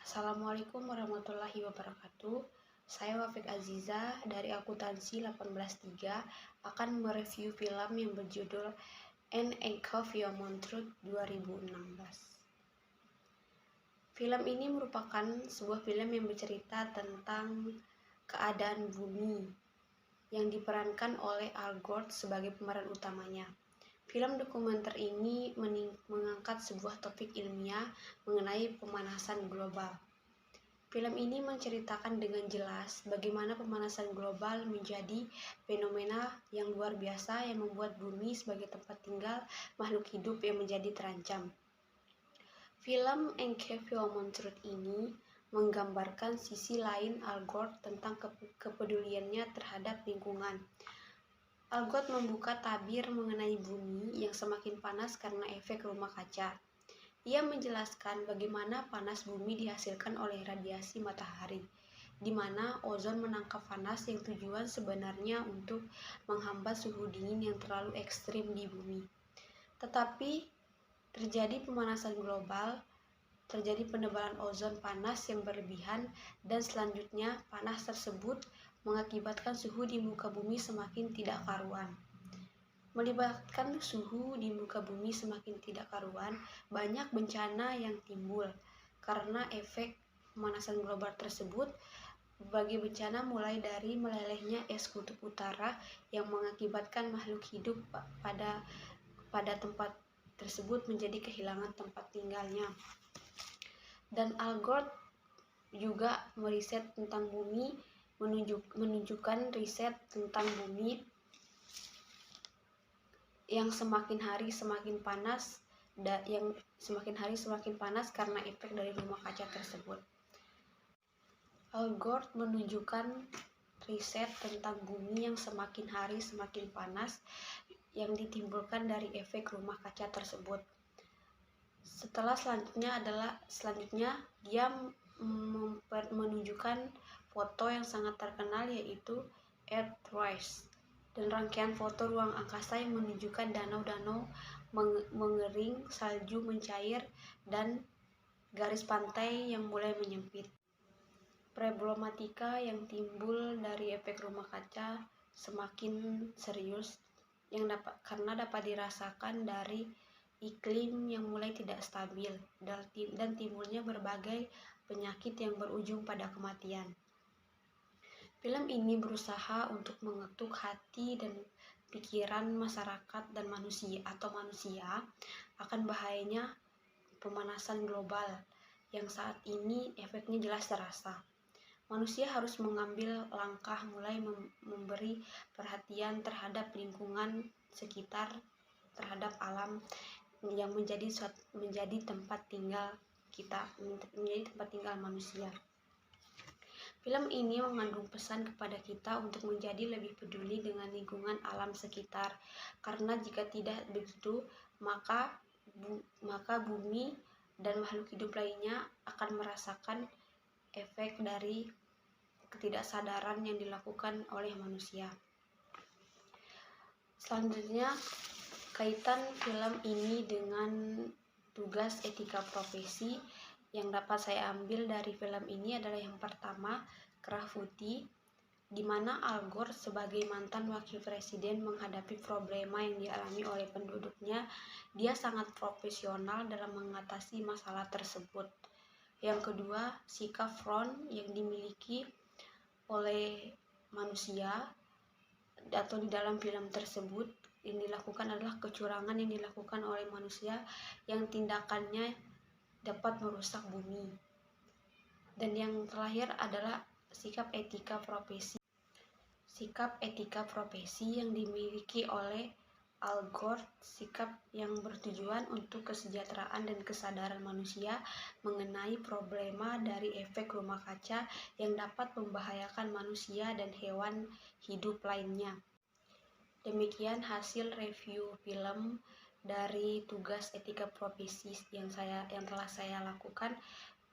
Assalamualaikum warahmatullahi wabarakatuh. Saya Wafik Aziza dari akuntansi 183 akan mereview film yang berjudul An Encounter Truth 2016. Film ini merupakan sebuah film yang bercerita tentang keadaan bumi yang diperankan oleh Al Gore sebagai pemeran utamanya. Film dokumenter ini mengangkat sebuah topik ilmiah mengenai pemanasan global. Film ini menceritakan dengan jelas bagaimana pemanasan global menjadi fenomena yang luar biasa yang membuat bumi sebagai tempat tinggal makhluk hidup yang menjadi terancam. Film Encounter Truth ini menggambarkan sisi lain Al Gore tentang kepeduliannya terhadap lingkungan. Al Gore membuka tabir mengenai bumi yang semakin panas karena efek rumah kaca. Ia menjelaskan bagaimana panas bumi dihasilkan oleh radiasi matahari, di mana ozon menangkap panas yang tujuan sebenarnya untuk menghambat suhu dingin yang terlalu ekstrim di bumi. Tetapi terjadi pemanasan global, terjadi penebalan ozon panas yang berlebihan, dan selanjutnya panas tersebut mengakibatkan suhu di muka bumi semakin tidak karuan. Melibatkan suhu di muka bumi semakin tidak karuan, banyak bencana yang timbul karena efek pemanasan global tersebut. Berbagai bencana mulai dari melelehnya es kutub utara yang mengakibatkan makhluk hidup pada tempat tersebut menjadi kehilangan tempat tinggalnya. Dan Al Gore juga meriset tentang bumi, menunjukkan riset tentang bumi yang semakin hari semakin panas karena efek dari rumah kaca tersebut. Al Gore menunjukkan riset tentang bumi yang semakin hari semakin panas yang ditimbulkan dari efek rumah kaca tersebut. Selanjutnya dia menunjukkan foto yang sangat terkenal, yaitu Earthrise, dan rangkaian foto ruang angkasa yang menunjukkan danau-danau mengering, salju mencair, dan garis pantai yang mulai menyempit. Problematika yang timbul dari efek rumah kaca semakin serius karena dapat dirasakan dari iklim yang mulai tidak stabil dan timbulnya berbagai penyakit yang berujung pada kematian. Film ini berusaha untuk mengetuk hati dan pikiran masyarakat dan manusia akan bahayanya pemanasan global yang saat ini efeknya jelas terasa. Manusia harus mengambil langkah mulai memberi perhatian terhadap lingkungan sekitar, terhadap alam yang menjadi tempat tinggal manusia. Film ini mengandung pesan kepada kita untuk menjadi lebih peduli dengan lingkungan alam sekitar, karena jika tidak begitu, maka bumi dan makhluk hidup lainnya akan merasakan efek dari ketidaksadaran yang dilakukan oleh manusia. Selanjutnya, kaitan film ini dengan tugas etika profesi yang dapat saya ambil dari film ini adalah yang pertama, Kerah Putih, di mana Al Gore sebagai mantan wakil presiden menghadapi problema yang dialami oleh penduduknya. Dia sangat profesional dalam mengatasi masalah tersebut. Yang kedua, sikap front yang dimiliki oleh manusia atau di dalam film tersebut yang dilakukan adalah kecurangan yang dilakukan oleh manusia yang tindakannya dapat merusak bumi. Dan yang terakhir adalah sikap etika profesi yang dimiliki oleh Al Gore, sikap yang bertujuan untuk kesejahteraan dan kesadaran manusia mengenai problema dari efek rumah kaca yang dapat membahayakan manusia dan hewan hidup lainnya. Demikian hasil review film dari tugas etika profesi yang telah saya lakukan.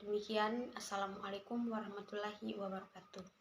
Demikian, Assalamualaikum warahmatullahi wabarakatuh.